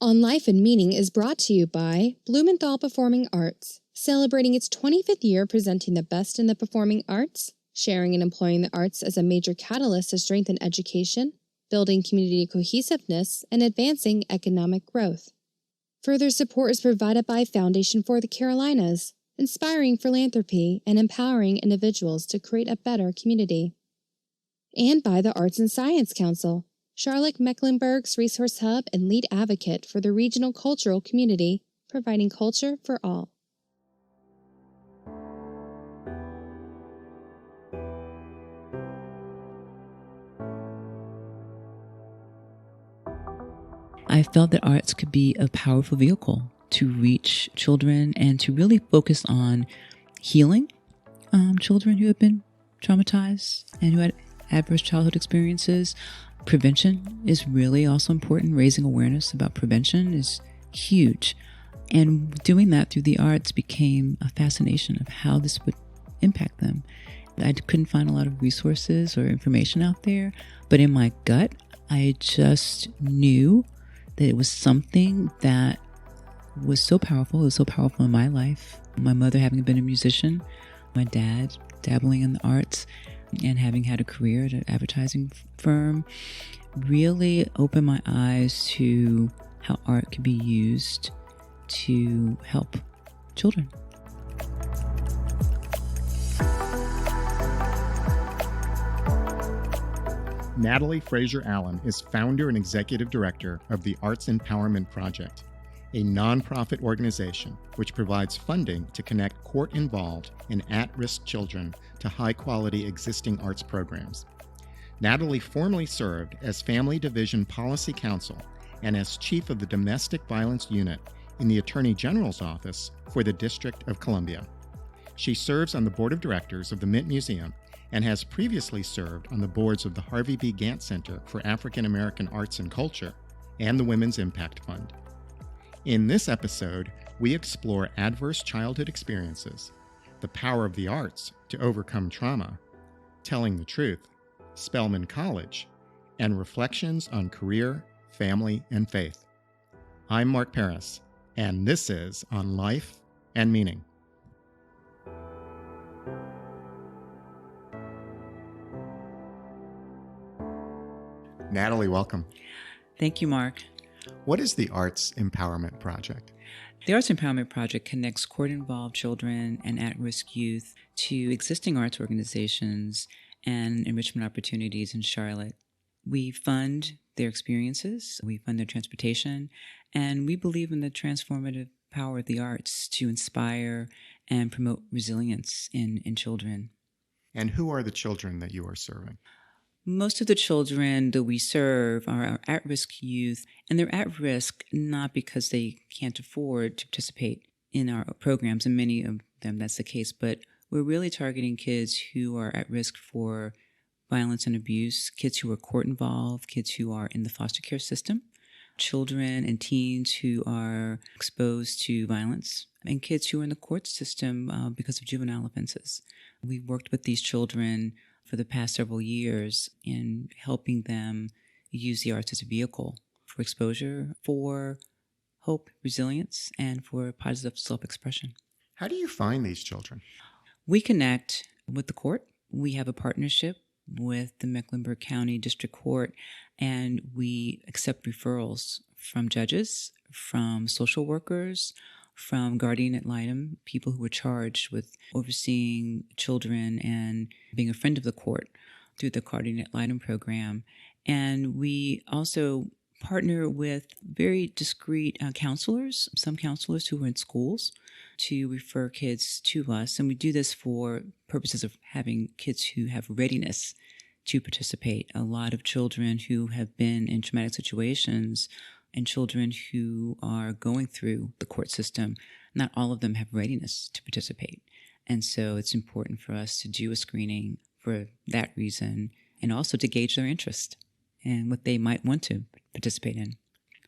On Life and Meaning is brought to you by Blumenthal Performing Arts, celebrating its 25th year presenting the best in the performing arts, sharing and employing the arts as a major catalyst to strengthen education, building community cohesiveness, and advancing economic growth. Further support is provided by Foundation for the Carolinas, inspiring philanthropy and empowering individuals to create a better community. And by the Arts and Science Council, Charlotte-Mecklenburg's resource hub and lead advocate for the regional cultural community, providing culture for all. I felt that arts could be a powerful vehicle to reach children and to really focus on healing children who have been traumatized and who had adverse childhood experiences. Prevention is really also important. Raising awareness about prevention is huge. And doing that through the arts became a fascination of how this would impact them. I couldn't find a lot of resources or information out there, but in my gut, I just knew that it was something that was so powerful. It was so powerful in my life. My mother having been a musician, my dad dabbling in the arts, and having had a career at an advertising firm really opened my eyes to how art could be used to help children. Natalie Frazier Allen is founder and executive director of the Arts Empowerment Project, a nonprofit organization which provides funding to connect court-involved and at-risk children to high-quality existing arts programs. Natalie formerly served as Family Division Policy Counsel and as chief of the Domestic Violence Unit in the Attorney General's Office for the District of Columbia. She serves on the board of directors of the Mint Museum and has previously served on the boards of the Harvey B. Gantt Center for African American Arts and Culture and the Women's Impact Fund. In this episode, we explore adverse childhood experiences, the power of the arts to overcome trauma, telling the truth, Spelman College, and reflections on career, family, and faith. I'm Mark Paris, and this is On Life and Meaning. Natalie, welcome. Thank you, Mark. What is the Arts Empowerment Project? The Arts Empowerment Project connects court-involved children and at-risk youth to existing arts organizations and enrichment opportunities in Charlotte. We fund their experiences, we fund their transportation, and we believe in the transformative power of the arts to inspire and promote resilience in children. And who are the children that you are serving? Most of the children that we serve are at-risk youth, and they're at risk not because they can't afford to participate in our programs, and many of them that's the case, but we're really targeting kids who are at risk for violence and abuse, kids who are court-involved, kids who are in the foster care system, children and teens who are exposed to violence, and kids who are in the court system because of juvenile offenses. We've worked with these children for the past several years in helping them use the arts as a vehicle for exposure, for hope, resilience, and for positive self-expression. How do you find these children? We connect with the court. We have a partnership with the Mecklenburg County District Court, and we accept referrals from judges, from social workers, from guardian ad litem, people who are charged with overseeing children and being a friend of the court through the guardian ad litem program. And we also partner with very discreet counselors, some counselors who are in schools, to refer kids to us. And we do this for purposes of having kids who have readiness to participate. A lot of children who have been in traumatic situations and children who are going through the court system, not all of them have readiness to participate. And so it's important for us to do a screening for that reason and also to gauge their interest and what they might want to participate in.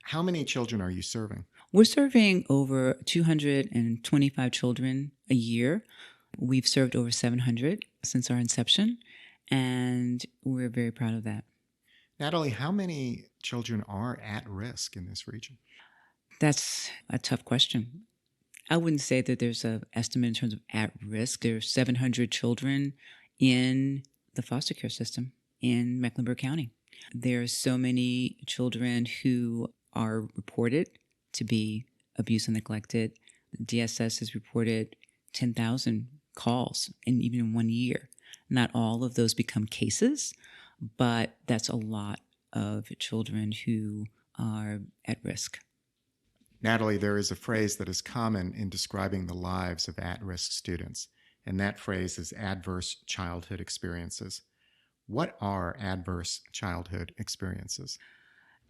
How many children are you serving? We're serving over 225 children a year. We've served over 700 since our inception, and we're very proud of that. Natalie, how many children are at risk in this region? That's a tough question. I wouldn't say that there's an estimate in terms of at risk. There are 700 children in the foster care system in Mecklenburg County. There are so many children who are reported to be abused and neglected. DSS has reported 10,000 calls even in 1 year. Not all of those become cases, but that's a lot of children who are at risk. Natalie, there is a phrase that is common in describing the lives of at-risk students, and that phrase is adverse childhood experiences. What are adverse childhood experiences?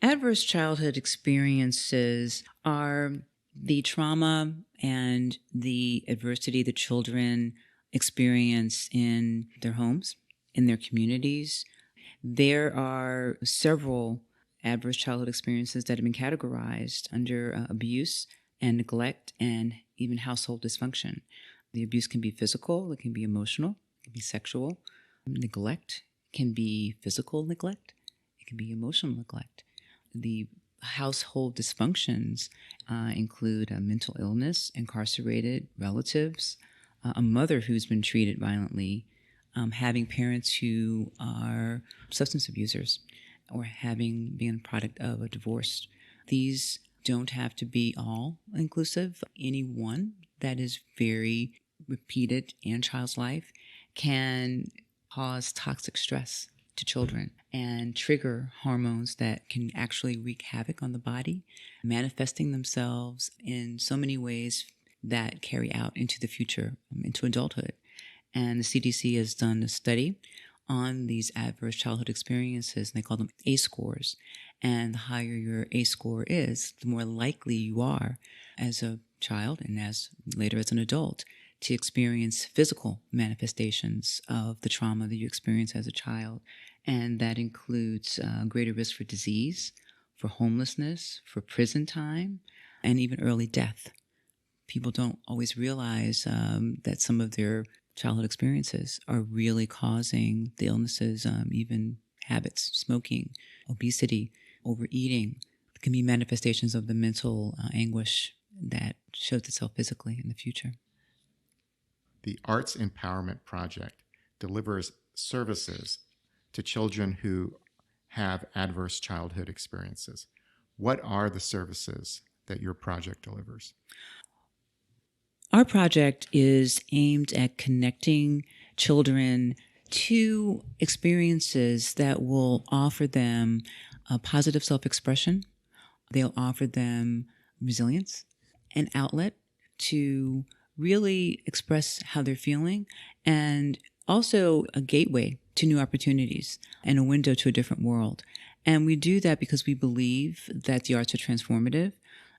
Adverse childhood experiences are the trauma and the adversity that children experience in their homes, in their communities. There are several adverse childhood experiences that have been categorized under abuse and neglect and even household dysfunction. The abuse can be physical, it can be emotional, it can be sexual. Neglect can be physical neglect, it can be emotional neglect. The household dysfunctions include mental illness, incarcerated relatives, a mother who's been treated violently, having parents who are substance abusers, or having been a product of a divorce. These don't have to be all inclusive. Any one that is very repeated in a child's life can cause toxic stress to children and trigger hormones that can actually wreak havoc on the body, manifesting themselves in so many ways that carry out into the future, into adulthood. And the CDC has done a study on these adverse childhood experiences, and they call them ACE scores. And the higher your ACE score is, the more likely you are as a child and as later as an adult to experience physical manifestations of the trauma that you experienced as a child. And that includes greater risk for disease, for homelessness, for prison time, and even early death. People don't always realize that some of their childhood experiences are really causing the illnesses, even habits, smoking, obesity, overeating. It can be manifestations of the mental anguish that shows itself physically in the future. The Arts Empowerment Project delivers services to children who have adverse childhood experiences. What are the services that your project delivers? Our project is aimed at connecting children to experiences that will offer them a positive self-expression. They'll offer them resilience, an outlet to really express how they're feeling, and also a gateway to new opportunities and a window to a different world. And we do that because we believe that the arts are transformative.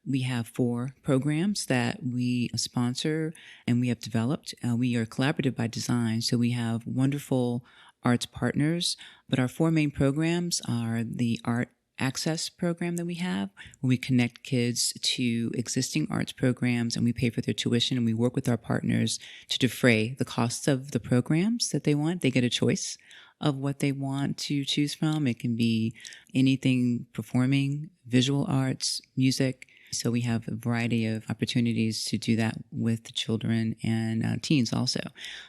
We have 4 programs that we sponsor and we have developed. We are collaborative by design, so we have wonderful arts partners. But our 4 main programs are the Art Access program that we have, where we connect kids to existing arts programs and we pay for their tuition, and we work with our partners to defray the costs of the programs that they want. They get a choice of what they want to choose from. It can be anything performing, visual arts, music. So we have a variety of opportunities to do that with the children and teens also.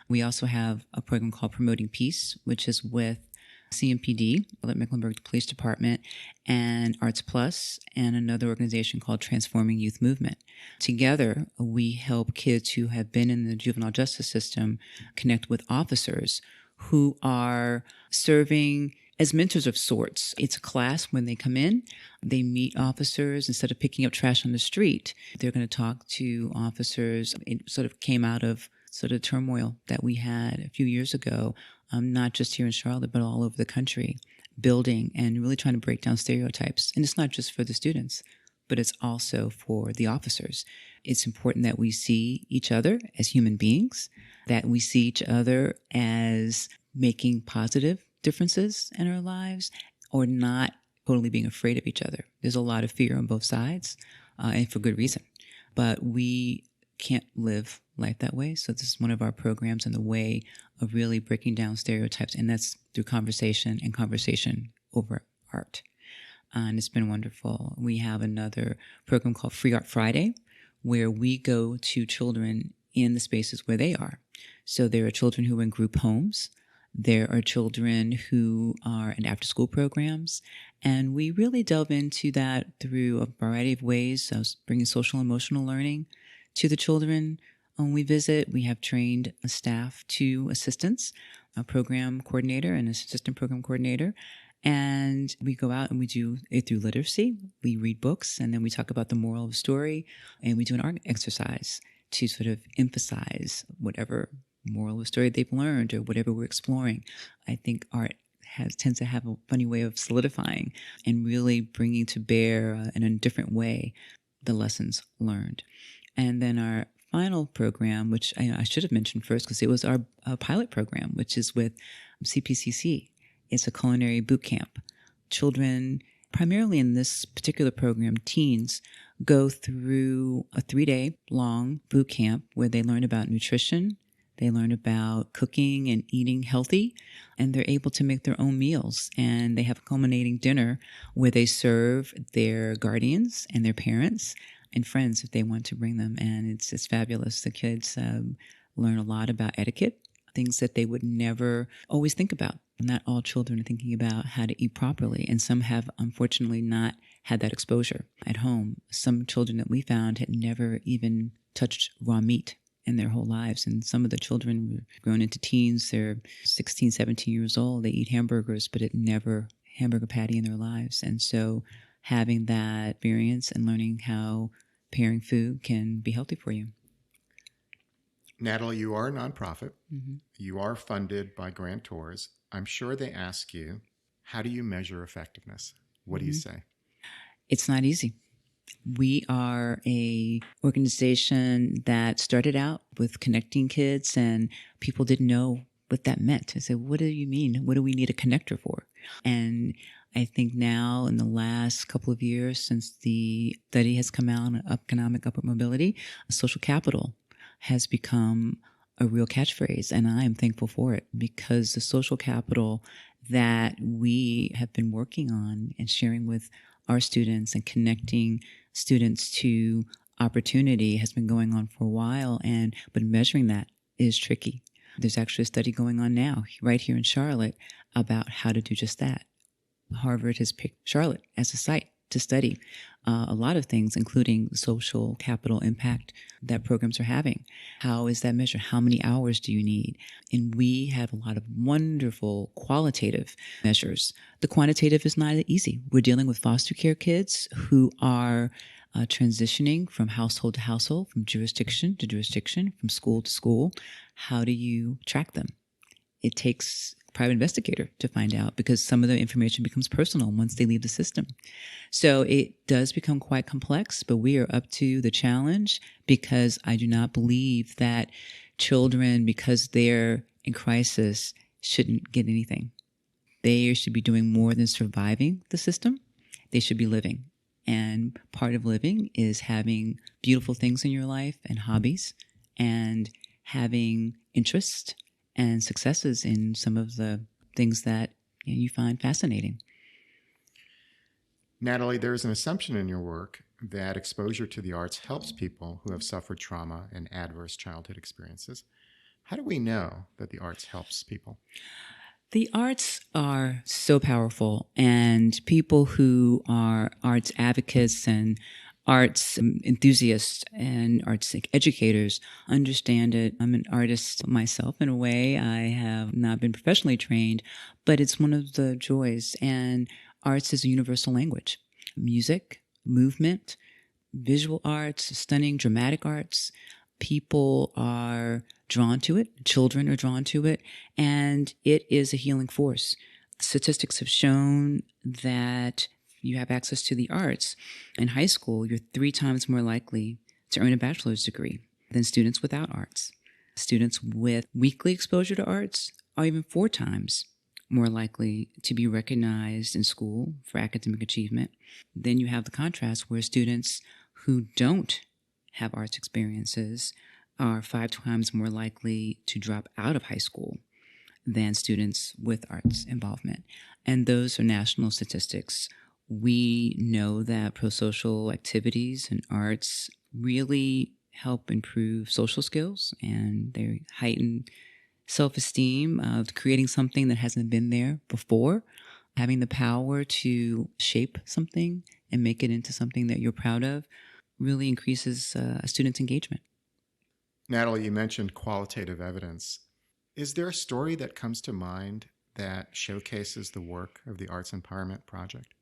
We also have a program called Promoting Peace, which is with CMPD, the Mecklenburg Police Department, and Arts Plus, and another organization called Transforming Youth Movement. Together, we help kids who have been in the juvenile justice system connect with officers who are serving as mentors of sorts. It's a class when they come in, they meet officers. Instead of picking up trash on the street, they're going to talk to officers. It sort of came out of sort of turmoil that we had a few years ago, not just here in Charlotte, but all over the country, building and really trying to break down stereotypes. And it's not just for the students, but it's also for the officers. It's important that we see each other as human beings, that we see each other as making positive differences in our lives, or not totally being afraid of each other. There's a lot of fear on both sides, and for good reason. But we can't live life that way. So this is one of our programs in the way of really breaking down stereotypes, and that's through conversation and conversation over art. and it's been wonderful. We have another program called Free Art Friday, where we go to children in the spaces where they are. So there are children who are in group homes. There are children who are in after-school programs, and we really delve into that through a variety of ways, so bringing social and emotional learning to the children. When we visit, we have trained staff, 2 assistants, a program coordinator and an assistant program coordinator, and we go out and we do it through literacy. We read books, and then we talk about the moral of the story, and we do an art exercise to sort of emphasize whatever moral of the story they've learned or whatever we're exploring. I think art tends to have a funny way of solidifying and really bringing to bear in a different way the lessons learned. And then our final program, which I should have mentioned first because it was our pilot program, which is with CPCC. It's a culinary boot camp. Children, primarily in this particular program, teens, go through a 3-day long boot camp where they learn about nutrition, they learn about cooking and eating healthy, and they're able to make their own meals. And they have a culminating dinner where they serve their guardians and their parents and friends if they want to bring them. And it's fabulous. The kids learn a lot about etiquette, things that they would never always think about. Not all children are thinking about how to eat properly, and some have unfortunately not had that exposure at home. Some children that we found had never even touched raw meat in their whole lives, and some of the children were grown into teens. They're 16, 17 years old. They eat hamburgers, but it never hamburger patty in their lives. And so having that experience and learning how preparing food can be healthy for you. Natalie, you are a nonprofit. Mm-hmm. You are funded by grantors. I'm sure they ask you, how do you measure effectiveness? What do you say? It's not easy. We are a organization that started out with connecting kids, and people didn't know what that meant. I said, what do you mean? What do we need a connector for? And I think now in the last couple of years since the study has come out on economic upward mobility, social capital has become a real catchphrase, and I am thankful for it, because the social capital that we have been working on and sharing with our students and connecting students to opportunity has been going on for a while, but measuring that is tricky. There's actually a study going on now right here in Charlotte about how to do just that. Harvard has picked Charlotte as a site to study a lot of things, including the social capital impact that programs are having. How is that measured? How many hours do you need? And we have a lot of wonderful qualitative measures. The quantitative is not easy. We're dealing with foster care kids who are transitioning from household to household, from jurisdiction to jurisdiction, from school to school. How do you track them? It takes a private investigator to find out, because some of the information becomes personal once they leave the system. So it does become quite complex, but we are up to the challenge, because I do not believe that children, because they're in crisis, shouldn't get anything. They should be doing more than surviving the system. They should be living. And part of living is having beautiful things in your life and hobbies, and having interest and successes in some of the things that you find fascinating. Natalie, there is an assumption in your work that exposure to the arts helps people who have suffered trauma and adverse childhood experiences. How do we know that the arts helps people? The arts are so powerful, and people who are arts advocates and arts enthusiasts and arts educators understand it. I'm an artist myself in a way. I have not been professionally trained, but it's one of the joys. And arts is a universal language. Music, movement, visual arts, stunning dramatic arts. People are drawn to it. Children are drawn to it. And it is a healing force. Statistics have shown that you have access to the arts in high school, you're 3 times more likely to earn a bachelor's degree than students without arts. Students with weekly exposure to arts are even 4 times more likely to be recognized in school for academic achievement. Then you have the contrast where students who don't have arts experiences are 5 times more likely to drop out of high school than students with arts involvement. And those are national statistics. We know that pro-social activities and arts really help improve social skills, and they heighten self-esteem of creating something that hasn't been there before, having the power to shape something and make it into something that you're proud of really increases a student's engagement. Natalie, you mentioned qualitative evidence. Is there a story that comes to mind that showcases the work of the Arts Empowerment Project?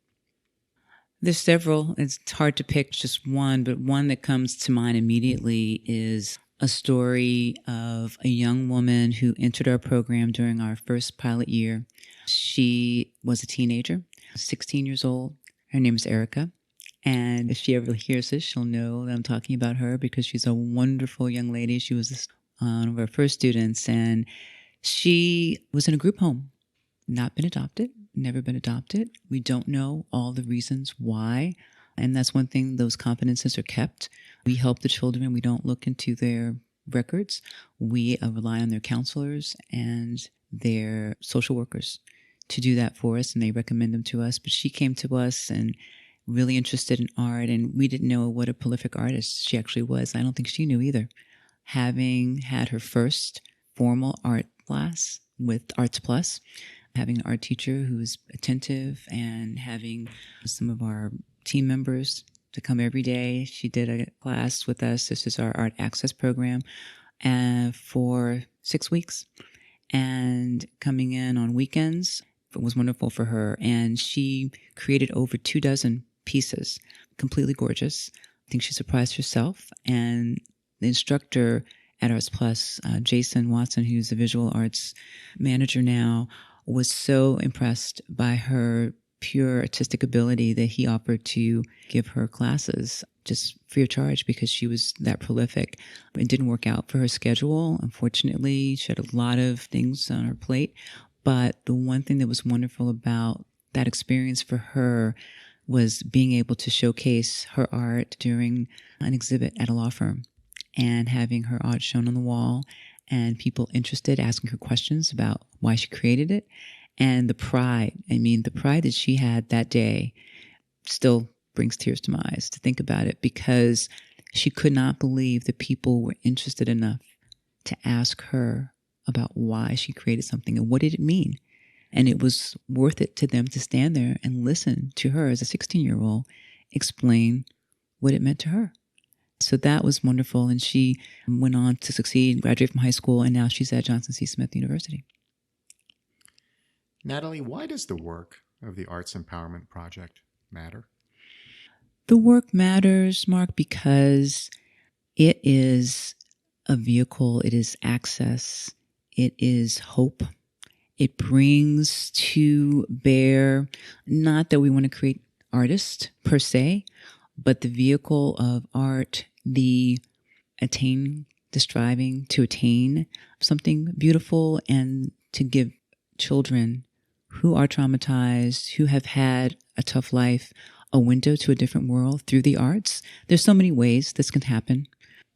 There's several. It's hard to pick just one, but one that comes to mind immediately is a story of a young woman who entered our program during our first pilot year. She was a teenager, 16 years old. Her name is Erica. And if she ever hears this, she'll know that I'm talking about her because she's a wonderful young lady. She was one of our first students, and she was in a group home, not been adopted, never been adopted. We don't know all the reasons why. And that's one thing, those confidences are kept. We help the children. We don't look into their records. We rely on their counselors and their social workers to do that for us, and they recommend them to us. But she came to us and really interested in art, and we didn't know what a prolific artist she actually was. I don't think she knew either. Having had her first formal art class with Arts Plus, having an art teacher who was attentive, and having some of our team members to come every day. She did a class with us. This is our Art Access program for 6 weeks, and coming in on weekends. It was wonderful for her, and she created over 24 pieces, completely gorgeous. I think she surprised herself, and the instructor at Arts Plus, Jason Watson, who's the visual arts manager now, was so impressed by her pure artistic ability that he offered to give her classes just free of charge because she was that prolific. It didn't work out for her schedule. Unfortunately, she had a lot of things on her plate. But the one thing that was wonderful about that experience for her was being able to showcase her art during an exhibit at a law firm and having her art shown on the wall and people interested, asking her questions about why she created it. And the pride that she had that day still brings tears to my eyes to think about it, because she could not believe that people were interested enough to ask her about why she created something and what did it mean. And it was worth it to them to stand there and listen to her as a 16-year-old explain what it meant to her. So that was wonderful. And she went on to succeed, graduate from high school, and now she's at Johnson C. Smith University. Natalie, why does the work of the Arts Empowerment Project matter? The work matters, Mark, because it is a vehicle, it is access, it is hope. It brings to bear, not that we want to create artists per se, but the vehicle of art, the striving to attain something beautiful, and to give children who are traumatized, who have had a tough life, a window to a different world through the arts. There's so many ways this can happen.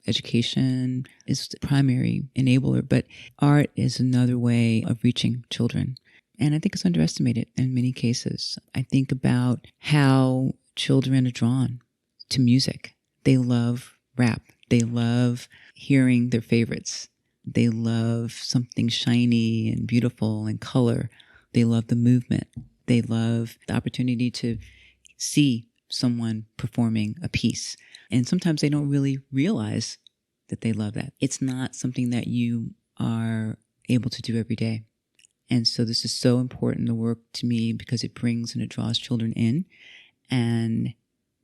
Education is the primary enabler, but art is another way of reaching children. And I think it's underestimated in many cases. I think about how children are drawn to music. They love rap. They love hearing their favorites. They love something shiny and beautiful and color. They love the movement. They love the opportunity to see someone performing a piece. And sometimes they don't really realize that they love that. It's not something that you are able to do every day. And so this is so important, the work, to me, because it brings and it draws children in, and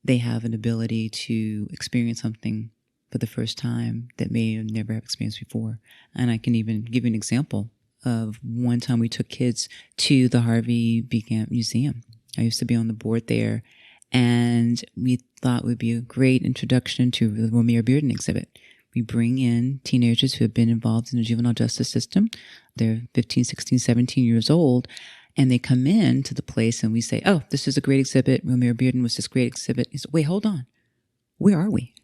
they have an ability to experience something for the first time that may have never have experienced before. And I can even give you an example of one time we took kids to the Harvey B Museum. I used to be on the board there, and we thought it would be a great introduction to the Romare Bearden exhibit. We bring in teenagers who have been involved in the juvenile justice system. They're 15, 16, 17 years old, and they come in to the place and we say, oh, this is a great exhibit. Romare Bearden was this great exhibit. He said, wait, hold on. Where are we?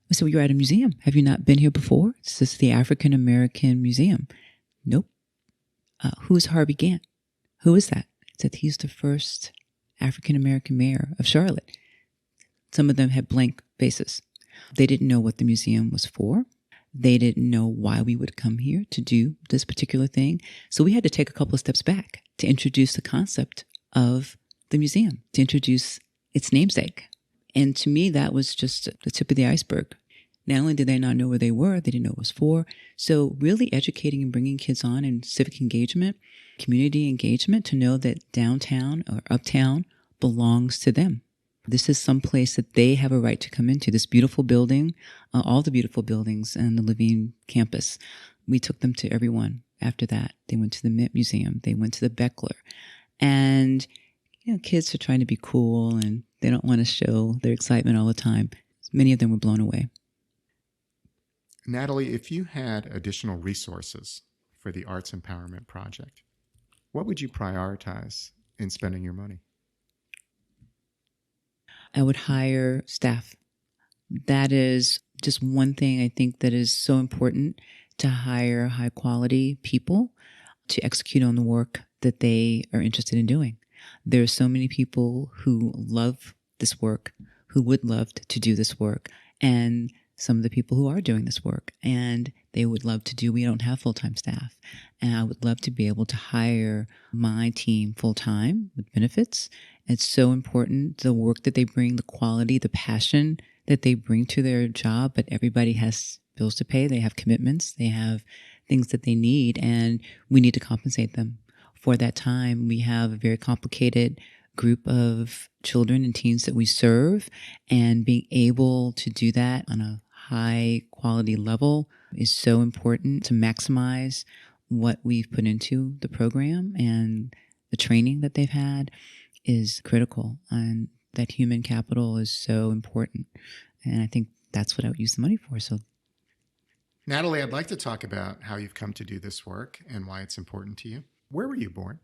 We said, well, you're at a museum. Have you not been here before? This is the African American Museum. Nope. Who is Harvey Gantt? Who is that? He said, he's the first African-American mayor of Charlotte. Some of them had blank faces. They didn't know what the museum was for. They didn't know why we would come here to do this particular thing. So we had to take a couple of steps back to introduce the concept of the museum, to introduce its namesake. And to me, that was just the tip of the iceberg. Not only did they not know where they were, they didn't know what it was for. So really educating and bringing kids on in civic engagement, community engagement, to know that downtown or uptown belongs to them. This is some place that they have a right to come into. This beautiful building, all the beautiful buildings and the Levine campus. We took them to everyone after that. They went to the Mint Museum. They went to the Bachelor. And, kids are trying to be cool and they don't want to show their excitement all the time. Many of them were blown away. Natalie, if you had additional resources for the Arts Empowerment Project, what would you prioritize in spending your money? I would hire staff. That is just one thing I think that is so important, to hire high quality people to execute on the work that they are interested in doing. There are so many people who love this work, who would love to do this work, and some of the people who are doing this work, and they would love to do. We don't have full-time staff, and I would love to be able to hire my team full-time with benefits. It's so important, the work that they bring, the quality, the passion that they bring to their job, but everybody has bills to pay. They have commitments. They have things that they need, and we need to compensate them for that time. We have a very complicated group of children and teens that we serve, and being able to do that on a high quality level is so important to maximize what we've put into the program, and the training that they've had is critical, and that human capital is so important. And I think that's what I would use the money for. So, Natalie, I'd like to talk about how you've come to do this work and why it's important to you. Where were you born?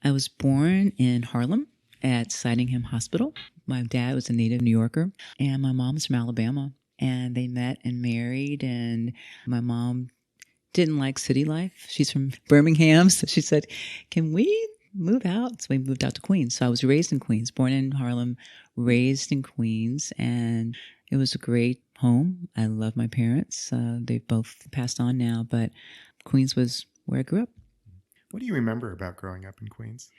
I was born in Harlem at Sydenham Hospital. My dad was a native New Yorker, and my mom was from Alabama. And they met and married, and my mom didn't like city life. She's from Birmingham, so she said, "Can we move out?" So we moved out to Queens. So I was raised in Queens, born in Harlem, raised in Queens, and it was a great home. I love my parents. They've both passed on now, but Queens was where I grew up. What do you remember about growing up in Queens?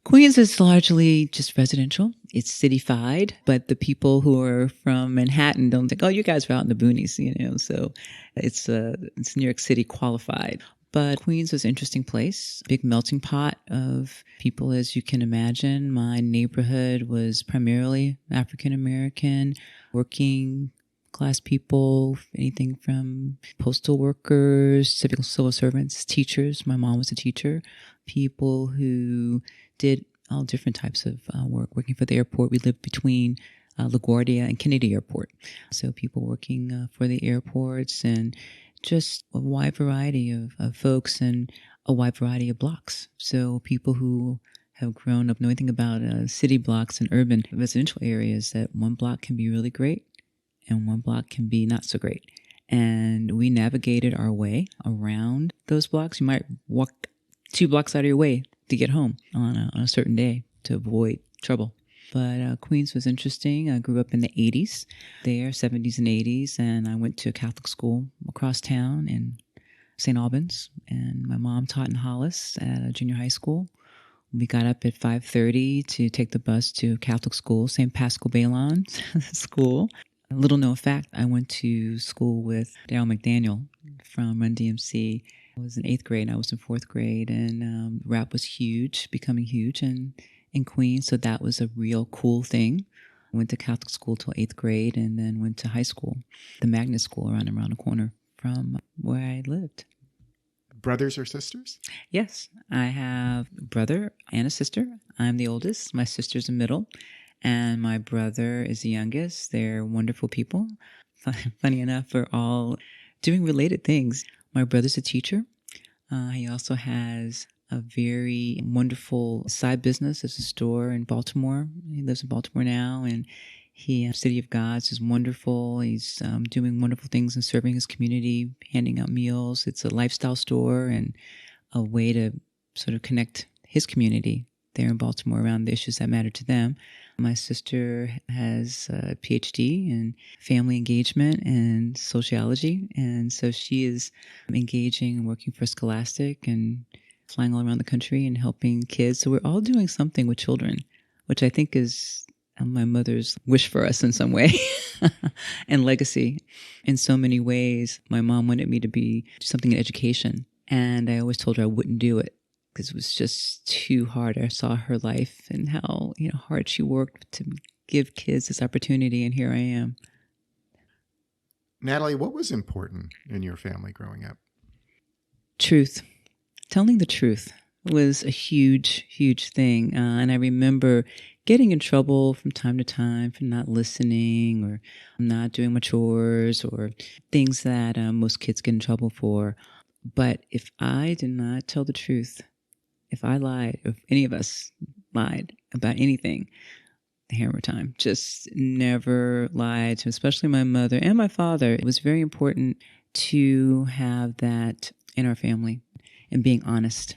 Queens is largely just residential. It's cityfied, but the people who are from Manhattan don't think, "Oh, you guys are out in the boonies," So it's New York City qualified. But Queens was an interesting place, big melting pot of people, as you can imagine. My neighborhood was primarily African American, working class people, anything from postal workers, civil servants, teachers. My mom was a teacher. People who did all different types of work, working for the airport. We lived between LaGuardia and Kennedy Airport. So people working for the airports, and just a wide variety of folks and a wide variety of blocks. So people who have grown up, know anything about city blocks and urban residential areas, that one block can be really great and one block can be not so great. And we navigated our way around those blocks. You might walk 2 blocks out of your way to get home on a certain day to avoid trouble. But Queens was interesting. I grew up in the 80s there, 70s and 80s, and I went to a Catholic school across town in St. Albans, and my mom taught in Hollis at a junior high school. We got up at 5:30 to take the bus to Catholic school, St. Paschal Baylon School. A little known fact, I went to school with Daryl McDaniel from Run DMC. I was in 8th grade, I was in 4th grade, and rap was huge, becoming huge in Queens, so that was a real cool thing. I went to Catholic school till 8th grade, and then went to high school, the magnet school around the corner from where I lived. Brothers or sisters? Yes, I have a brother and a sister. I'm the oldest. My sister's the middle, and my brother is the youngest. They're wonderful people. Funny enough, we're all doing related things. My brother's a teacher. He also has a very wonderful side business. It's a store in Baltimore. He lives in Baltimore now, and City of Gods is wonderful. He's doing wonderful things and serving his community, handing out meals. It's a lifestyle store and a way to sort of connect his community there in Baltimore around the issues that matter to them. My sister has a PhD in family engagement and sociology, and so she is engaging and working for Scholastic and flying all around the country and helping kids. So we're all doing something with children, which I think is my mother's wish for us in some way and legacy. In so many ways, my mom wanted me to do something in education, and I always told her I wouldn't do it because it was just too hard. I saw her life and how hard she worked to give kids this opportunity, and here I am. Natalie, what was important in your family growing up? Truth. Telling the truth was a huge, huge thing. And I remember getting in trouble from time to time for not listening or not doing my chores or things that most kids get in trouble for. But if I did not tell the truth, if I lied, if any of us lied about anything, hammer time. Just never lied to, especially my mother and my father. It was very important to have that in our family and being honest.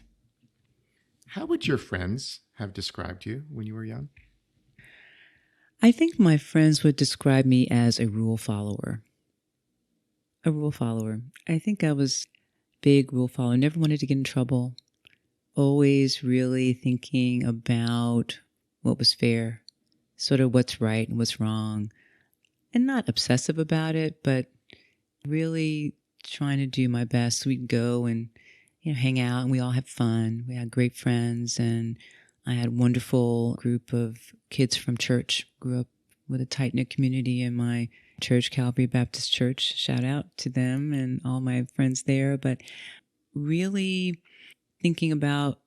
How would your friends have described you when you were young? I think my friends would describe me as a rule follower. A rule follower. I think I was a big rule follower. Never wanted to get in trouble. Always really thinking about what was fair, sort of what's right and what's wrong. And not obsessive about it, but really trying to do my best. We'd go and hang out, and we all had fun. We had great friends, and I had a wonderful group of kids from church. Grew up with a tight-knit community in my church, Calvary Baptist Church. Shout out to them and all my friends there. But really thinking about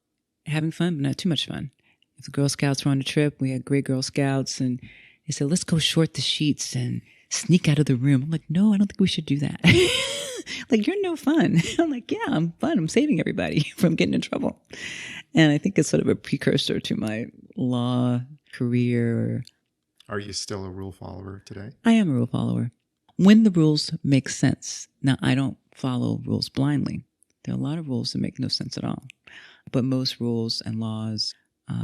having fun, but not too much fun. If the Girl Scouts were on a trip, we had great Girl Scouts, and they said, let's go short the sheets and sneak out of the room. I'm like, no, I don't think we should do that. Like, you're no fun. I'm like, yeah, I'm fun. I'm saving everybody from getting in trouble. And I think it's sort of a precursor to my law career. Are you still a rule follower today? I am a rule follower. When the rules make sense. Now, I don't follow rules blindly. There are a lot of rules that make no sense at all. But most rules and laws,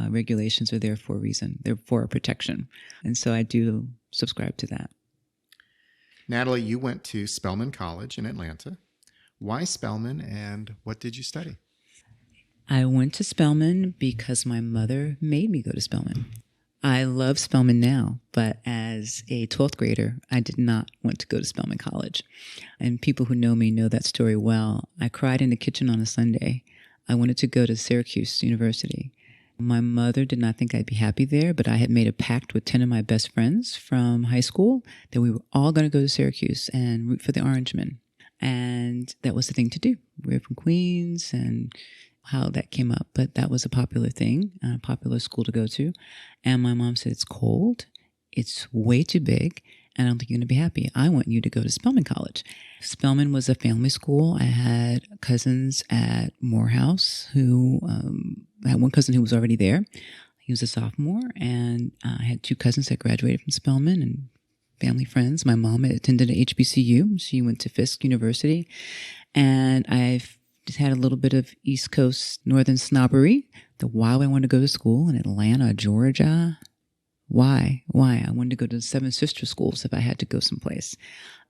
regulations are there for a reason. They're for a protection. And so I do subscribe to that. Natalie, you went to Spelman College in Atlanta. Why Spelman, and what did you study? I went to Spelman because my mother made me go to Spelman. I love Spelman now, but as a 12th grader, I did not want to go to Spelman College. And people who know me know that story well. I cried in the kitchen on a Sunday. I wanted to go to Syracuse University. My mother did not think I'd be happy there, but I had made a pact with 10 of my best friends from high school that we were all going to go to Syracuse and root for the Orangemen. And that was the thing to do. We're from Queens, and how that came up, but that was a popular thing, a popular school to go to. And my mom said, it's cold, it's way too big, and I don't think you're going to be happy. I want you to go to Spelman College. Spelman was a family school. I had cousins at Morehouse who, I had one cousin who was already there. He was a sophomore, and I had two cousins that graduated from Spelman and family friends. My mom had attended at HBCU. She went to Fisk University, and I've just had a little bit of East Coast Northern snobbery. Why I wanted to go to school in Atlanta, Georgia. Why? I wanted to go to the Seven Sister Schools if I had to go someplace.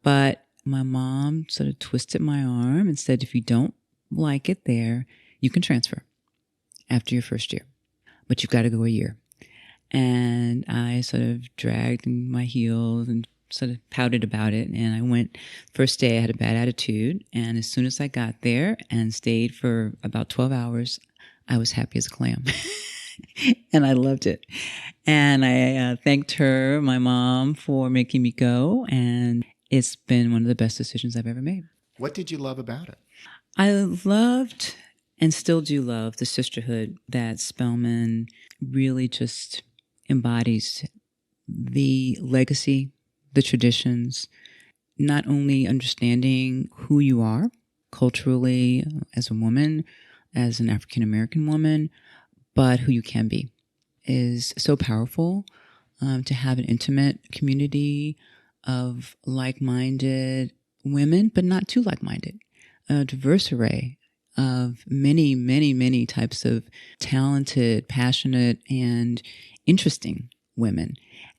But my mom sort of twisted my arm and said, if you don't like it there, you can transfer after your first year. But you've got to go a year. And I sort of dragged in my heels and sort of pouted about it. And I went, first day I had a bad attitude. And as soon as I got there and stayed for about 12 hours, I was happy as a clam. And I loved it. And I thanked her, my mom, for making me go. And it's been one of the best decisions I've ever made. What did you love about it? I loved and still do love the sisterhood that Spelman really just embodies. The legacy, the traditions, not only understanding who you are culturally as a woman, as an African-American woman, but who you can be is so powerful. To have an intimate community of like-minded women, but not too like-minded, a diverse array of many, many, many types of talented, passionate, and interesting women.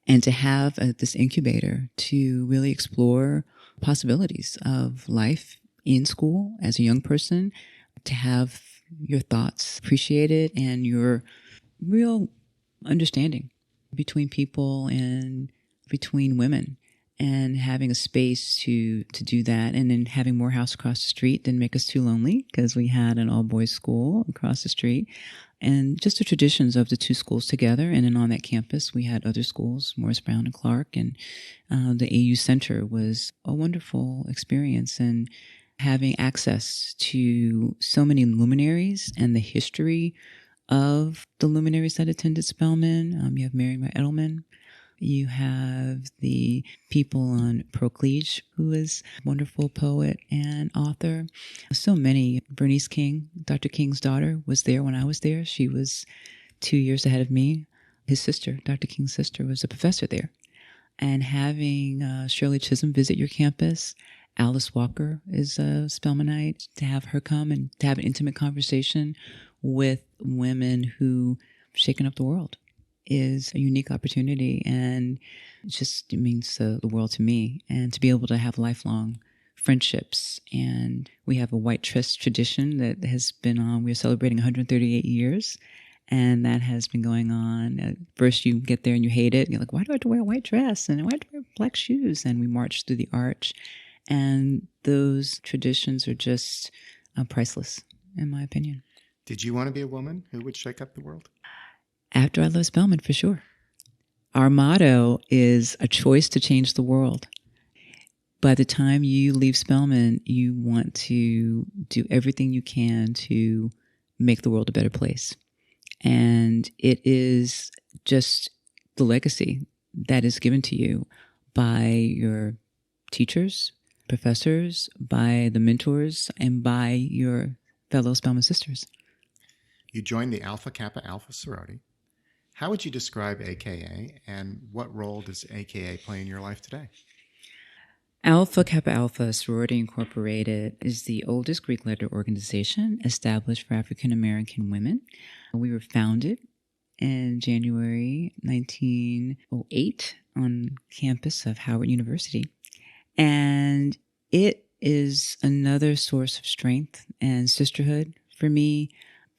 And to have this incubator to really explore possibilities of life in school as a young person, to have your thoughts appreciated and your real understanding between people and between women, and having a space to do that, and then having Morehouse across the street didn't make us too lonely because we had an all-boys school across the street, and just the traditions of the two schools together. And then on that campus, we had other schools, Morris Brown and Clark, and the AU Center was a wonderful experience. And having access to so many luminaries and the history of the luminaries that attended Spelman. You have Mary Edelman. You have the people on Proclige, who is a wonderful poet and author. So many. Bernice King, Dr. King's daughter, was there when I was there. She was 2 years ahead of me. His sister, Dr. King's sister, was a professor there. And having Shirley Chisholm visit your campus, Alice Walker is a Spelmanite, to have her come and to have an intimate conversation with women who have shaken up the world is a unique opportunity, and it means the world to me. And to be able to have lifelong friendships. And we have a white dress tradition that has been on. We're celebrating 138 years. And that has been going on. At first you get there and you hate it. You're like, why do I have to wear a white dress? And why do I have to wear black shoes? And we march through the arch. And those traditions are just priceless, in my opinion. Did you want to be a woman who would shake up the world? After I left Spelman, for sure. Our motto is a choice to change the world. By the time you leave Spelman, you want to do everything you can to make the world a better place. And it is just the legacy that is given to you by your teachers, professors, by the mentors, and by your fellow Spelman sisters. You joined the Alpha Kappa Alpha sorority. How would you describe AKA, and what role does AKA play in your life today? Alpha Kappa Alpha Sorority Incorporated is the oldest Greek letter organization established for African American women. We were founded in January 1908 on campus of Howard University. And it is another source of strength and sisterhood for me.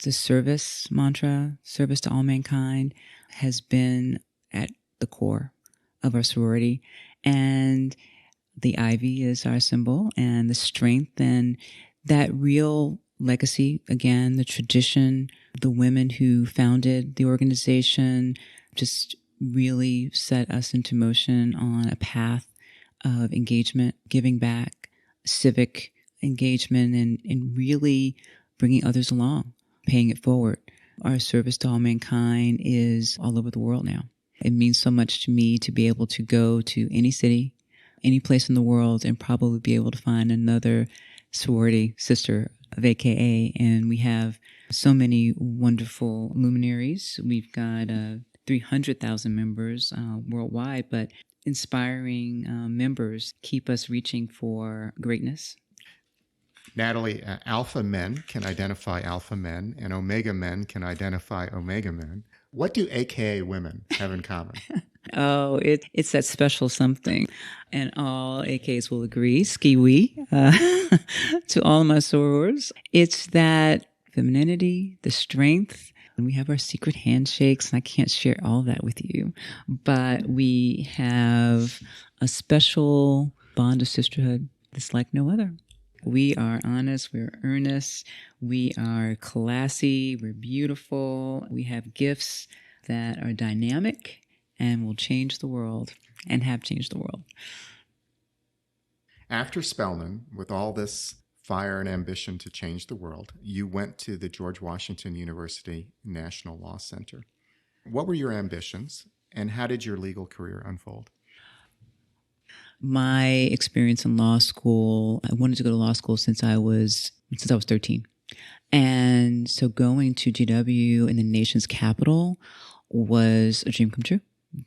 The service mantra, service to all mankind, has been at the core of our sorority. And the ivy is our symbol, and the strength and that real legacy, again, the tradition, the women who founded the organization just really set us into motion on a path of engagement, giving back, civic engagement, and really bringing others along, paying it forward. Our service to all mankind is all over the world now. It means so much to me to be able to go to any city, any place in the world, and probably be able to find another sorority sister of AKA. And we have so many wonderful luminaries. We've got 300,000 members worldwide, but inspiring members keep us reaching for greatness. Natalie, alpha men can identify alpha men, and omega men can identify omega men. What do AKA women have in common? Oh, it's that special something. And all AKs will agree, ski-wee, to all of my sorors. It's that femininity, the strength. And we have our secret handshakes, and I can't share all that with you. But we have a special bond of sisterhood that's like no other. We are honest, we're earnest, we are classy, we're beautiful, we have gifts that are dynamic and will change the world and have changed the world. After Spelman, with all this fire and ambition to change the world, you went to the George Washington University National Law Center. What were your ambitions, and how did your legal career unfold? My experience in law school, I wanted to go to law school since I was 13. And so going to GW in the nation's capital was a dream come true,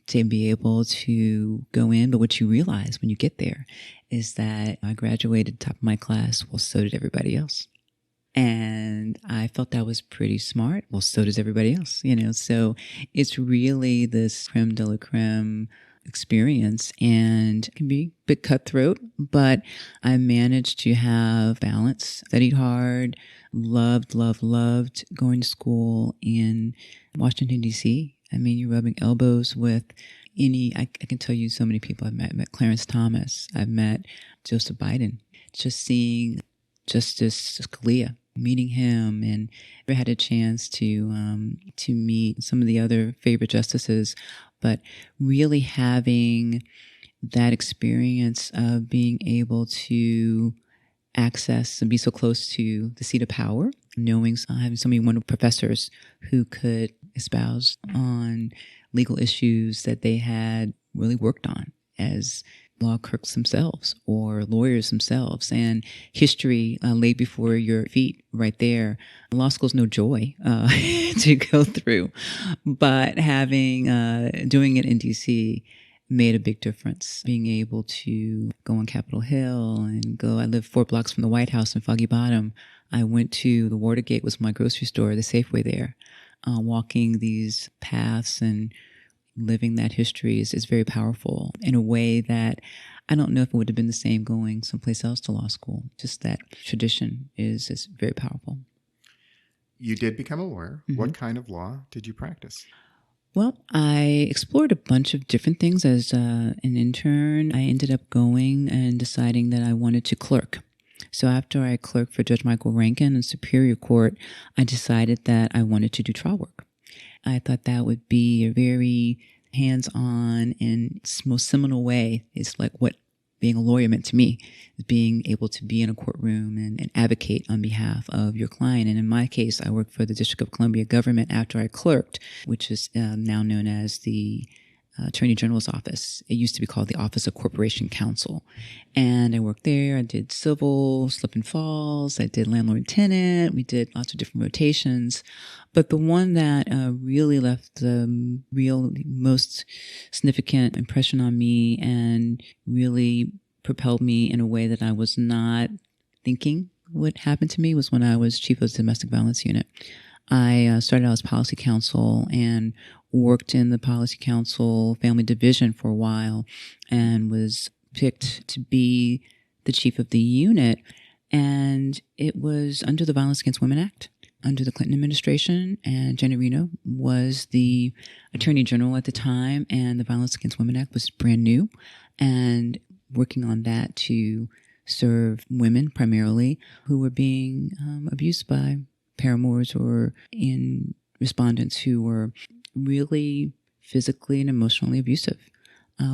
to be able to go in. But what you realize when you get there is that I graduated top of my class. Well, so did everybody else. And I felt that was pretty smart. Well, so does everybody else, So it's really this creme de la creme experience, and it can be a bit cutthroat, but I managed to have balance, studied hard, loved going to school in Washington, D.C. I mean, you're rubbing elbows with I can tell you so many people I've met. I met Clarence Thomas. I've met Joseph Biden. Just seeing Justice Scalia, meeting him, and I had a chance to meet some of the other favorite justices, but really having that experience of being able to access and be so close to the seat of power, knowing, having so many wonderful professors who could espouse on legal issues that they had really worked on as law clerks themselves or lawyers themselves, and history laid before your feet right there. Law school's no joy to go through, but doing it in DC made a big difference. Being able to go on Capitol Hill and I lived 4 blocks from the White House in Foggy Bottom. I went to the Watergate, was my grocery store, the Safeway there. Walking these paths and living that history is very powerful in a way that I don't know if it would have been the same going someplace else to law school. Just that tradition is very powerful. You did become a lawyer. Mm-hmm. What kind of law did you practice? Well, I explored a bunch of different things as an intern. I ended up going and deciding that I wanted to clerk. So after I clerked for Judge Michael Rankin in Superior Court, I decided that I wanted to do trial work. I thought that would be a very hands-on and most seminal way. It's like what being a lawyer meant to me, is being able to be in a courtroom and advocate on behalf of your client. And in my case, I worked for the District of Columbia government after I clerked, which is now known as the Attorney General's Office. It used to be called the Office of Corporation Counsel. And I worked there. I did civil, slip and falls. I did landlord-tenant. We did lots of different rotations. But the one that really left the most significant impression on me and really propelled me in a way that I was not thinking would happen to me was when I was chief of the domestic violence unit. I started out as policy counsel and worked in the policy counsel family division for a while and was picked to be the chief of the unit. And it was under the Violence Against Women Act, under the Clinton administration. And Janet Reno was the attorney general at the time. And the Violence Against Women Act was brand new. And working on that to serve women primarily who were being abused by paramours or in respondents who were really physically and emotionally abusive.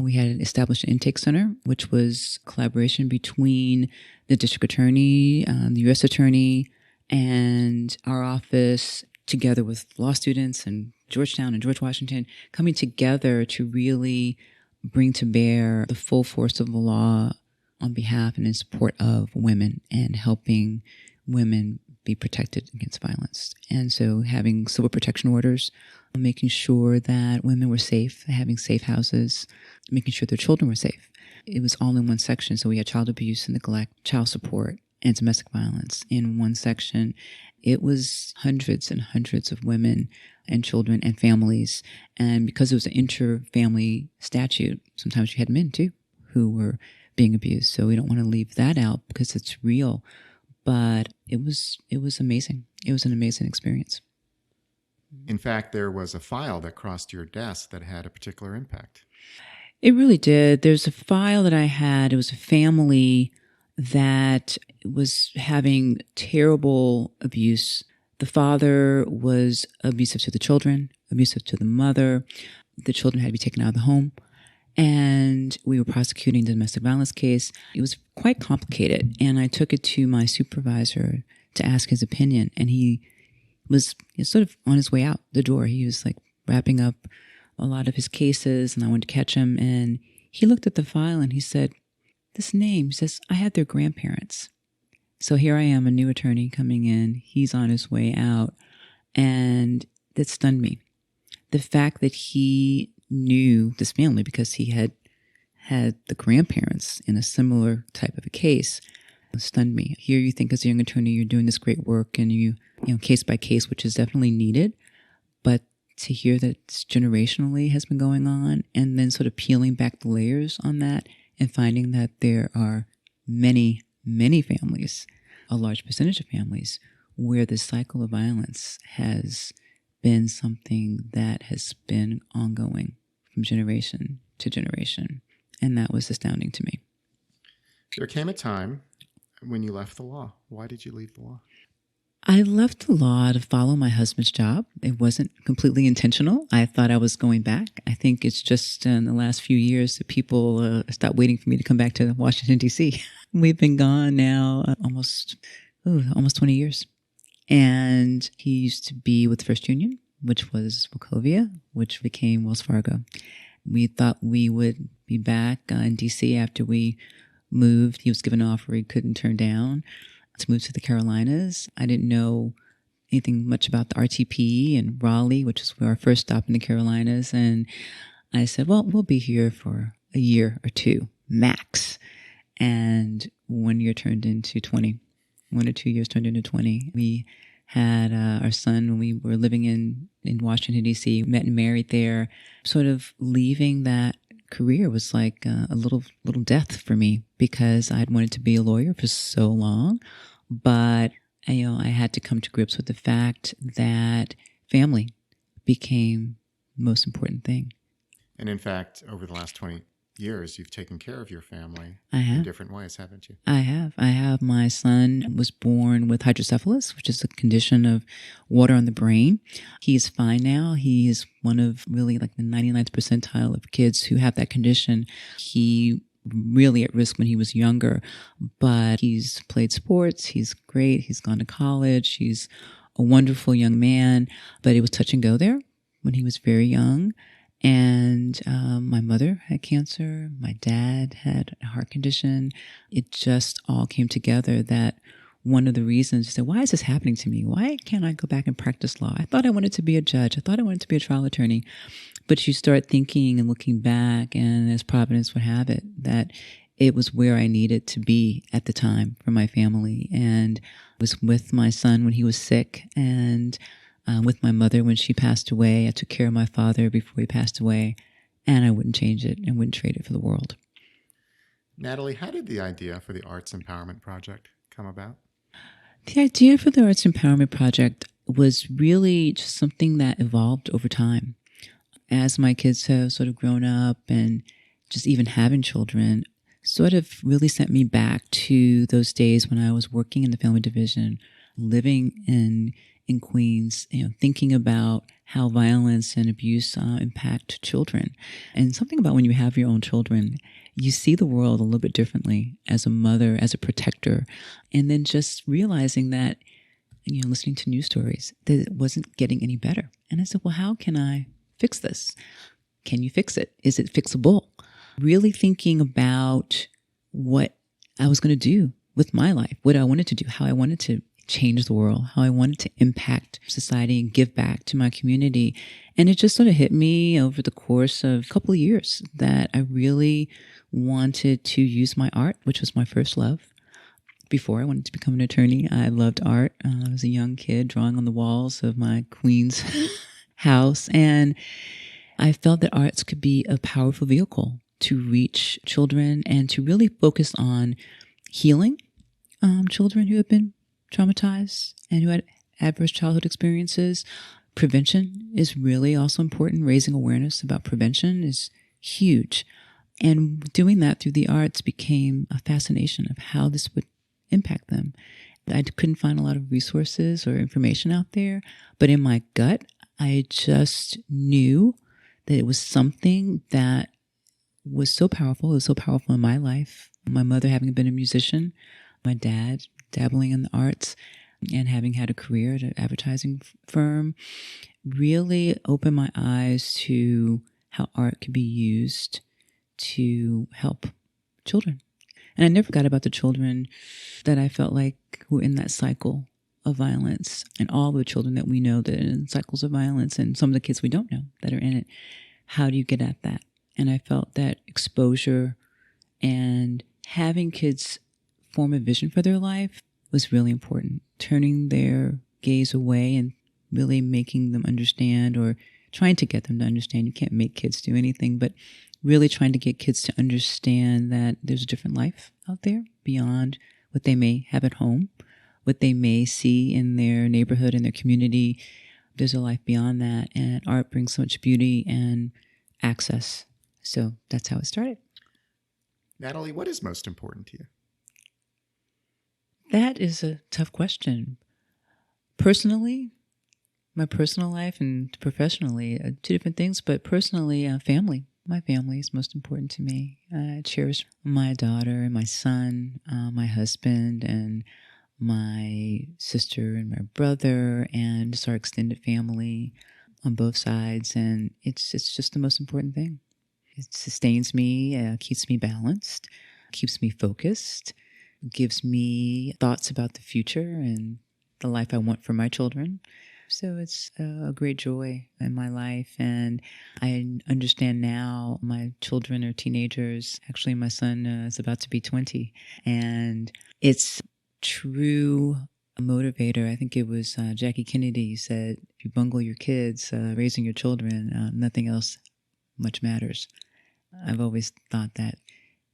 We had established an intake center, which was collaboration between the district attorney, the U.S. attorney, and our office, together with law students in Georgetown and George Washington, coming together to really bring to bear the full force of the law on behalf and in support of women and helping women be protected against violence. And so having civil protection orders, making sure that women were safe, having safe houses, making sure their children were safe. It was all in one section. So we had child abuse and neglect, child support, and domestic violence in one section. It was hundreds and hundreds of women and children and families. And because it was an inter-family statute, sometimes you had men too who were being abused. So we don't want to leave that out because it's real. But it was amazing. It was an amazing experience. In fact, there was a file that crossed your desk that had a particular impact. It really did. There's a file that I had. It was a family that was having terrible abuse. The father was abusive to the children, abusive to the mother. The children had to be taken out of the home. And we were prosecuting the domestic violence case. It was quite complicated. And I took it to my supervisor to ask his opinion. And he was sort of on his way out the door. He was like wrapping up a lot of his cases and I wanted to catch him. And he looked at the file and he said, this name, he says, I had their grandparents. So here I am, a new attorney coming in. He's on his way out. And that stunned me. The fact that he knew this family because he had the grandparents in a similar type of a case stunned me. Here you think as a young attorney, you're doing this great work and you know, case by case, which is definitely needed. But to hear that it's generationally has been going on and then sort of peeling back the layers on that and finding that there are many, many families, a large percentage of families, where this cycle of violence has been something that has been ongoing from generation to generation. And that was astounding to me. There came a time when you left the law. Why did you leave the law? I left the law to follow my husband's job. It wasn't completely intentional. I thought I was going back. I think it's just in the last few years that people stopped waiting for me to come back to Washington, D.C. We've been gone now almost 20 years. And he used to be with First Union, which was Wachovia, which became Wells Fargo. We thought we would be back in D.C. after we moved. He was given an offer he couldn't turn down to move to the Carolinas. I didn't know anything much about the RTP and Raleigh, which was our first stop in the Carolinas. And I said, well, we'll be here for a year or two, max. And 1 year turned into 20. 1 or 2 years turned into 20. We had our son when we were living in Washington, D.C., met and married there. Sort of leaving that career was like a little death for me because I'd wanted to be a lawyer for so long. But, I had to come to grips with the fact that family became the most important thing. And in fact, over the last 20 years, you've taken care of your family I have. in different ways, haven't you? I have. My son was born with hydrocephalus, which is a condition of water on the brain. He's fine now. He is one of really like the 99th percentile of kids who have that condition. He really at risk when he was younger, but he's played sports. He's great. He's gone to college. He's a wonderful young man, but it was touch and go there when he was very young. And my mother had cancer. My dad had a heart condition. It just all came together that one of the reasons you say, why is this happening to me? Why can't I go back and practice law? I thought I wanted to be a judge. I thought I wanted to be a trial attorney. But you start thinking and looking back, and as Providence would have it, that it was where I needed to be at the time for my family. And I was with my son when he was sick, and with my mother when she passed away. I took care of my father before he passed away, and I wouldn't change it and wouldn't trade it for the world. Natalie, how did the idea for the Arts Empowerment Project come about? The idea for the Arts Empowerment Project was really just something that evolved over time. As my kids have sort of grown up and just even having children, sort of really sent me back to those days when I was working in the Family Division, living in Queens, thinking about how violence and abuse impact children. And something about when you have your own children, you see the world a little bit differently as a mother, as a protector. And then just realizing that, listening to news stories, that it wasn't getting any better. And I said, well, how can I fix this? Can you fix it? Is it fixable? Really thinking about what I was going to do with my life, what I wanted to do, how I wanted to change the world, how I wanted to impact society and give back to my community. And it just sort of hit me over the course of a couple of years that I really wanted to use my art, which was my first love. Before I wanted to become an attorney, I loved art. I was a young kid drawing on the walls of my Queens house. And I felt that arts could be a powerful vehicle to reach children and to really focus on healing children who have been traumatized and who had adverse childhood experiences. Prevention is really also important. Raising awareness about prevention is huge. And doing that through the arts became a fascination of how this would impact them. I couldn't find a lot of resources or information out there, but in my gut, I just knew that it was something that was so powerful. It was so powerful in my life. My mother having been a musician, my dad dabbling in the arts, and having had a career at an advertising firm really opened my eyes to how art could be used to help children. And I never forgot about the children that I felt like were in that cycle of violence, and all the children that we know that are in cycles of violence, and some of the kids we don't know that are in it. How do you get at that? And I felt that exposure and having kids form a vision for their life was really important. Turning their gaze away and really making them understand, or trying to get them to understand. You can't make kids do anything, but really trying to get kids to understand that there's a different life out there beyond what they may have at home, what they may see in their neighborhood, in their community. There's a life beyond that, and art brings so much beauty and access. So that's how it started. Natalie, what is most important to you? That is a tough question. Personally, my personal life and professionally, two different things, but personally, family. My family is most important to me. I cherish my daughter and my son, my husband and my sister and my brother, and just our extended family on both sides. And it's just the most important thing. It sustains me, keeps me balanced, keeps me focused, gives me thoughts about the future and the life I want for my children. So it's a great joy in my life. And I understand now my children are teenagers. Actually, my son is about to be 20. And it's true motivator. I think it was Jackie Kennedy said, if you bungle your kids, raising your children, nothing else much matters. I've always thought that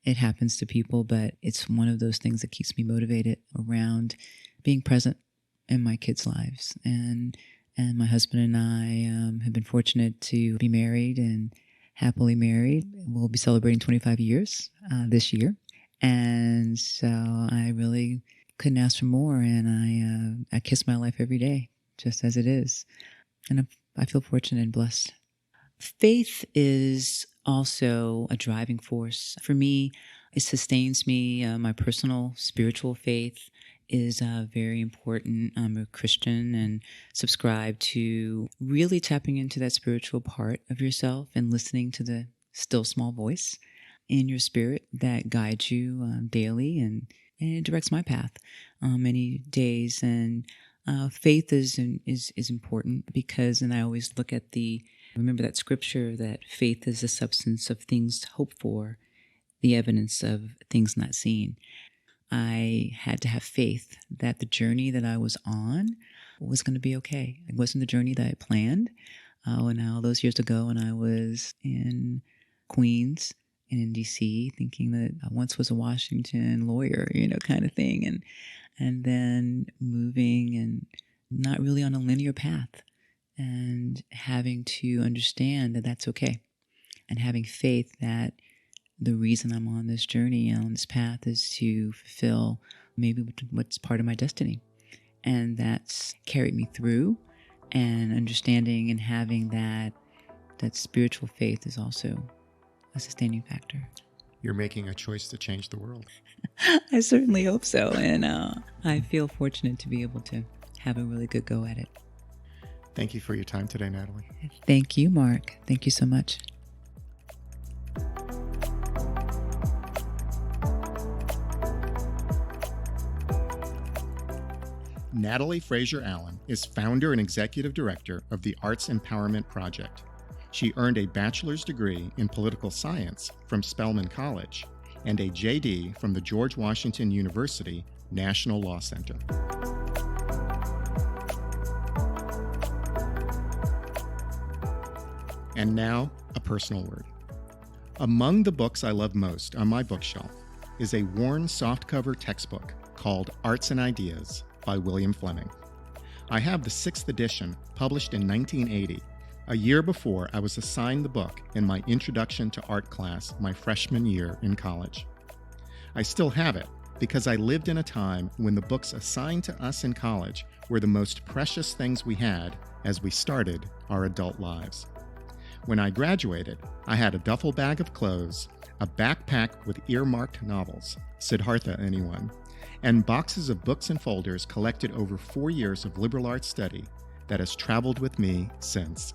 it happens to people, but it's one of those things that keeps me motivated around being present in my kids' lives. And my husband and I have been fortunate to be married and happily married. We'll be celebrating 25 years this year. And so I really couldn't ask for more. And I kiss my life every day, just as it is. And I feel fortunate and blessed. Faith is also a driving force. For me, it sustains me. My personal spiritual faith is very important. I'm a Christian and subscribe to really tapping into that spiritual part of yourself and listening to the still small voice in your spirit that guides you daily, and it directs my path many days. And faith is important because, and I always look at remember that scripture that faith is the substance of things hoped for, the evidence of things not seen. I had to have faith that the journey that I was on was going to be okay. It wasn't the journey that I planned. When all those years ago, when I was in Queens and in D.C., thinking that I once was a Washington lawyer, kind of thing, and then moving and not really on a linear path, and having to understand that that's okay, and having faith that the reason I'm on this journey, on this path, is to fulfill maybe what's part of my destiny. And that's carried me through, and understanding and having that spiritual faith is also a sustaining factor. You're making a choice to change the world. I certainly hope so. And I feel fortunate to be able to have a really good go at it. Thank you for your time today, Natalie. Thank you, Mark. Thank you so much. Natalie Frazier Allen is founder and executive director of the Arts Empowerment Project. She earned a bachelor's degree in political science from Spelman College and a JD from the George Washington University National Law Center. And now, a personal word. Among the books I love most on my bookshelf is a worn softcover textbook called Arts and Ideas by William Fleming. I have the 6th edition, published in 1980, a year before I was assigned the book in my Introduction to Art class my freshman year in college. I still have it because I lived in a time when the books assigned to us in college were the most precious things we had as we started our adult lives. When I graduated, I had a duffel bag of clothes, a backpack with earmarked novels, Siddhartha anyone, and boxes of books and folders collected over 4 years of liberal arts study that has traveled with me since.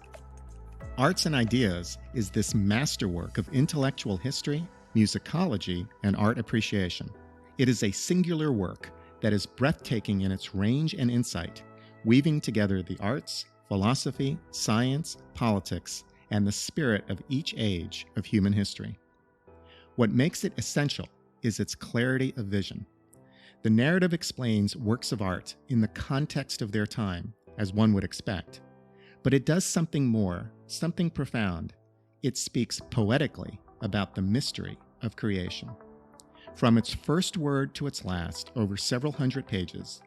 Arts and Ideas is this masterwork of intellectual history, musicology, and art appreciation. It is a singular work that is breathtaking in its range and insight, weaving together the arts, philosophy, science, politics, and the spirit of each age of human history. What makes it essential is its clarity of vision. The narrative explains works of art in the context of their time, as one would expect, but it does something more, something profound. It speaks poetically about the mystery of creation. From its first word to its last, over several hundred pages,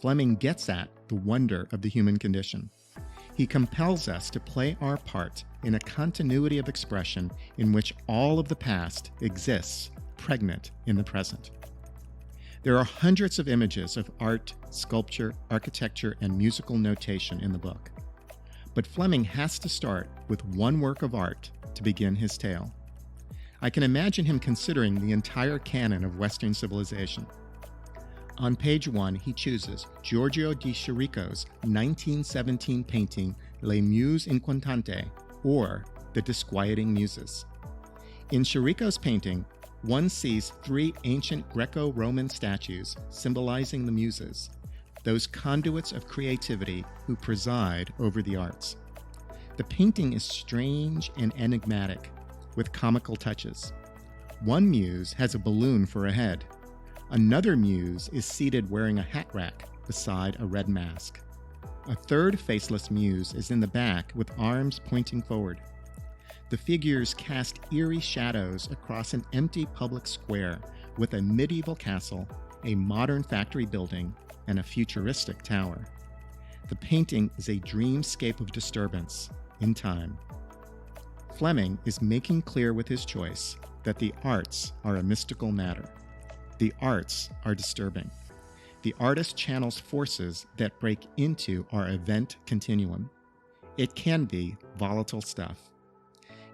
Fleming gets at the wonder of the human condition. He compels us to play our part in a continuity of expression in which all of the past exists, pregnant in the present. There are hundreds of images of art, sculpture, architecture, and musical notation in the book. But Fleming has to start with one work of art to begin his tale. I can imagine him considering the entire canon of Western civilization. On page 1, he chooses Giorgio di Chirico's 1917 painting Les Muses Inquietantes, or The Disquieting Muses. In Chirico's painting, one sees 3 ancient Greco-Roman statues symbolizing the Muses, those conduits of creativity who preside over the arts. The painting is strange and enigmatic, with comical touches. One muse has a balloon for a head. Another muse is seated wearing a hat rack beside a red mask. A third faceless muse is in the back with arms pointing forward. The figures cast eerie shadows across an empty public square with a medieval castle, a modern factory building, and a futuristic tower. The painting is a dreamscape of disturbance in time. Fleming is making clear with his choice that the arts are a mystical matter. The arts are disturbing. The artist channels forces that break into our event continuum. It can be volatile stuff.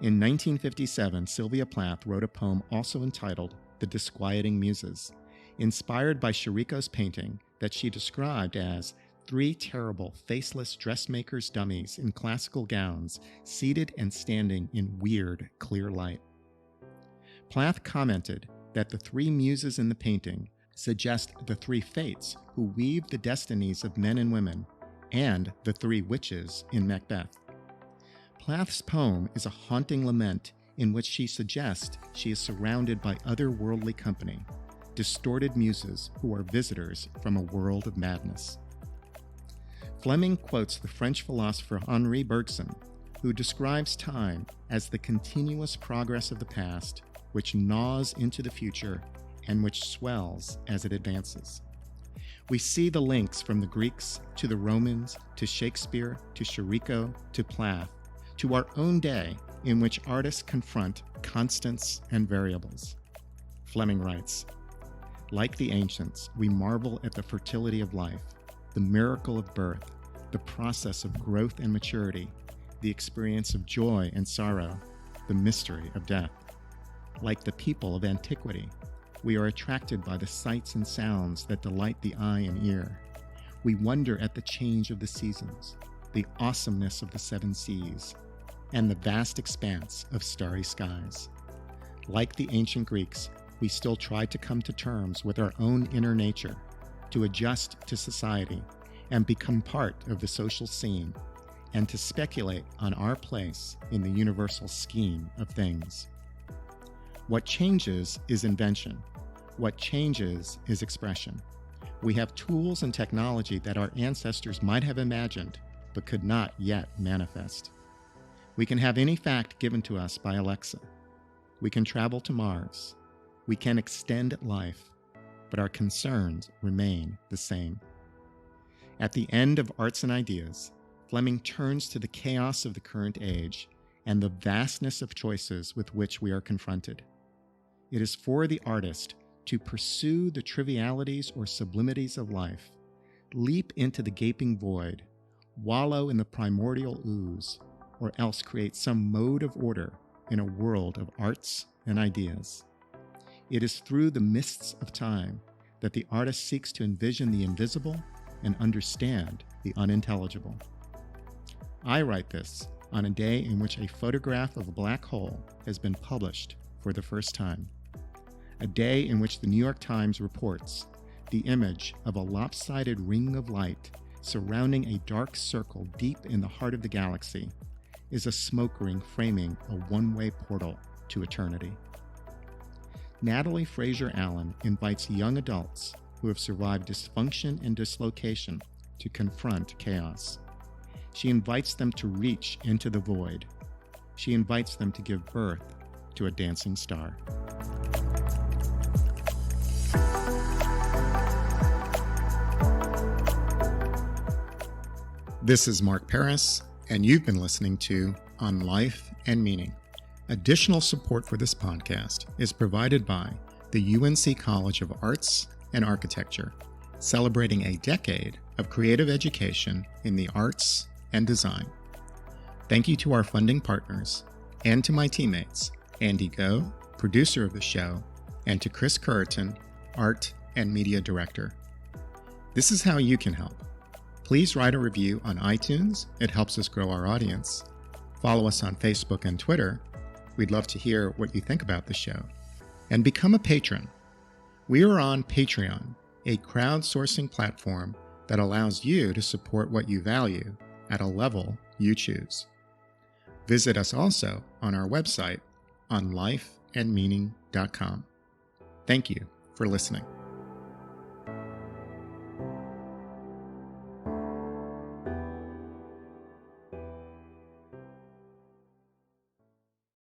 In 1957, Sylvia Plath wrote a poem also entitled The Disquieting Muses, inspired by Chirico's painting that she described as 3 terrible, faceless dressmakers' dummies in classical gowns, seated and standing in weird, clear light. Plath commented that the 3 muses in the painting suggest the 3 fates who weave the destinies of men and women, and the 3 witches in Macbeth. Plath's poem is a haunting lament in which she suggests she is surrounded by otherworldly company, distorted muses who are visitors from a world of madness. Fleming quotes the French philosopher Henri Bergson, who describes time as the continuous progress of the past, which gnaws into the future and which swells as it advances. We see the links from the Greeks to the Romans to Shakespeare to Chirico to Plath to our own day, in which artists confront constants and variables. Fleming writes, "Like the ancients, we marvel at the fertility of life, the miracle of birth, the process of growth and maturity, the experience of joy and sorrow, the mystery of death. Like the people of antiquity, we are attracted by the sights and sounds that delight the eye and ear. We wonder at the change of the seasons, the awesomeness of the 7 seas, and the vast expanse of starry skies. Like the ancient Greeks, we still try to come to terms with our own inner nature, to adjust to society, and become part of the social scene, and to speculate on our place in the universal scheme of things. What changes is invention. What changes is expression. We have tools and technology that our ancestors might have imagined, but could not yet manifest. We can have any fact given to us by Alexa. We can travel to Mars. We can extend life, but our concerns remain the same." At the end of Arts and Ideas, Fleming turns to the chaos of the current age and the vastness of choices with which we are confronted. It is for the artist to pursue the trivialities or sublimities of life, leap into the gaping void, wallow in the primordial ooze, or else create some mode of order in a world of arts and ideas. It is through the mists of time that the artist seeks to envision the invisible and understand the unintelligible. I write this on a day in which a photograph of a black hole has been published for the first time. A day in which the New York Times reports the image of a lopsided ring of light surrounding a dark circle deep in the heart of the galaxy is a smoke ring framing a one-way portal to eternity. Natalie Frazier Allen invites young adults who have survived dysfunction and dislocation to confront chaos. She invites them to reach into the void. She invites them to give birth to a dancing star. This is Mark Paris, and you've been listening to On Life and Meaning. Additional support for this podcast is provided by the UNC College of Arts and Architecture, celebrating a decade of creative education in the arts and design. Thank you to our funding partners, and to my teammates, Andy Go, producer of the show, and to Chris Curriton, art and media director. This is how you can help. Please write a review on iTunes. It helps us grow our audience. Follow us on Facebook and Twitter. We'd love to hear what you think about the show. And become a patron. We are on Patreon, a crowdsourcing platform that allows you to support what you value at a level you choose. Visit us also on our website, onlifeandmeaning.com. Thank you for listening.